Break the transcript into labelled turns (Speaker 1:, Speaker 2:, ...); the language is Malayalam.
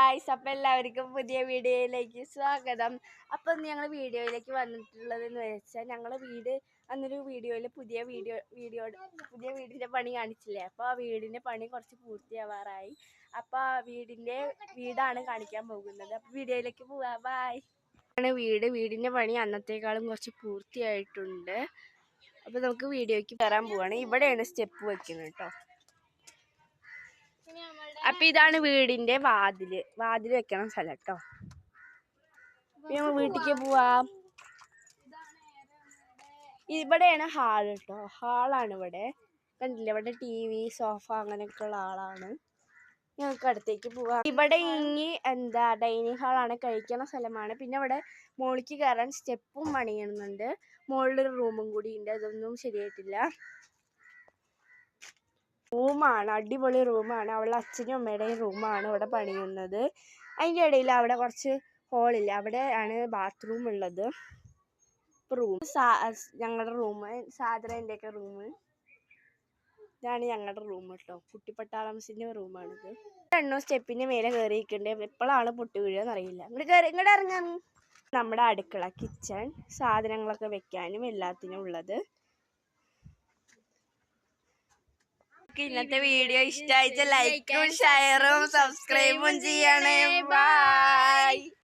Speaker 1: ഗായ്സ്, അപ്പം എല്ലാവർക്കും പുതിയ വീഡിയോയിലേക്ക് സ്വാഗതം. അപ്പം ഞങ്ങൾ വീഡിയോയിലേക്ക് വന്നിട്ടുള്ളതെന്ന് വെച്ചാൽ ഞങ്ങളുടെ വീട് അന്നൊരു വീഡിയോയിൽ പുതിയ വീടിൻ്റെ പണി കാണിച്ചില്ലേ. അപ്പോൾ ആ വീടിൻ്റെ പണി കുറച്ച് പൂർത്തിയാവാറായി. അപ്പോൾ ആ വീടാണ് കാണിക്കാൻ പോകുന്നത്. അപ്പോൾ വീഡിയോയിലേക്ക് പോവാം. ബായ്. ആണ് വീടിൻ്റെ പണി അന്നത്തേക്കാളും കുറച്ച് പൂർത്തിയായിട്ടുണ്ട്. അപ്പോൾ നമുക്ക് വീഡിയോയ്ക്ക് വരാൻ പോവാണ്. ഇവിടെയാണ് സ്റ്റെപ്പ് വെക്കുന്നത് കേട്ടോ. അപ്പൊ ഇതാണ് വീടിന്റെ വാതില് വെക്കണ സ്ഥലം കേട്ടോ. ഞങ്ങൾ വീട്ടിലേക്ക് പോവാം. ഇവിടെയാണ് ഹാള് കേട്ടോ. ഹാളാണ് ഇവിടെ. കണ്ടില്ലേ, ഇവിടെ TV, സോഫ അങ്ങനെയൊക്കെ ഉള്ള ആളാണ്. ഞങ്ങൾക്ക് അടുത്തേക്ക് പോവാം. ഇവിടെ ഇനി ഡൈനിങ് ഹാളാണ്, കഴിക്കണ സ്ഥലമാണ്. പിന്നെ ഇവിടെ മുകളിലേക്ക് കയറാൻ സ്റ്റെപ്പും പണിയുന്നുണ്ട്. മുകളിലൊരു റൂമും കൂടി ഉണ്ട്, അതൊന്നും ശരിയായിട്ടില്ല. റൂമാണ്, അടിപൊളി റൂമാണ്. അവളുടെ അച്ഛനും അമ്മയുടെയും റൂമാണ് ഇവിടെ പണിയുന്നത്. അതിൻ്റെ ഇടയിൽ അവിടെ കുറച്ച് ഹോളില്ല, അവിടെയാണ് ബാത്റൂം ഉള്ളത്. ഞങ്ങളുടെ റൂം, സാദറേൻ്റെയൊക്കെ റൂം. ഇതാണ് ഞങ്ങളുടെ റൂം കേട്ടോ. കുട്ടിപ്പട്ടാളംസിൻ്റെ റൂമാണിത്. രണ്ടോ സ്റ്റെപ്പിൻ്റെ മേലെ കയറിയിരിക്കണ്ടേ, എപ്പോഴാണ് പൊട്ടി വീഴുകയെന്ന് അറിയില്ല. ഇങ്ങോട്ട് ഇറങ്ങാൻ. നമ്മുടെ അടുക്കള, കിച്ചൺ, സാധനങ്ങളൊക്കെ വെക്കാനും എല്ലാത്തിനും ഉള്ളത്. ഇന്നത്തെ വീഡിയോ ഇഷ്ടമായിച്ച ലൈക്കും ഷെയറും സബ്സ്ക്രൈബും ചെയ്യണേ. ബൈ.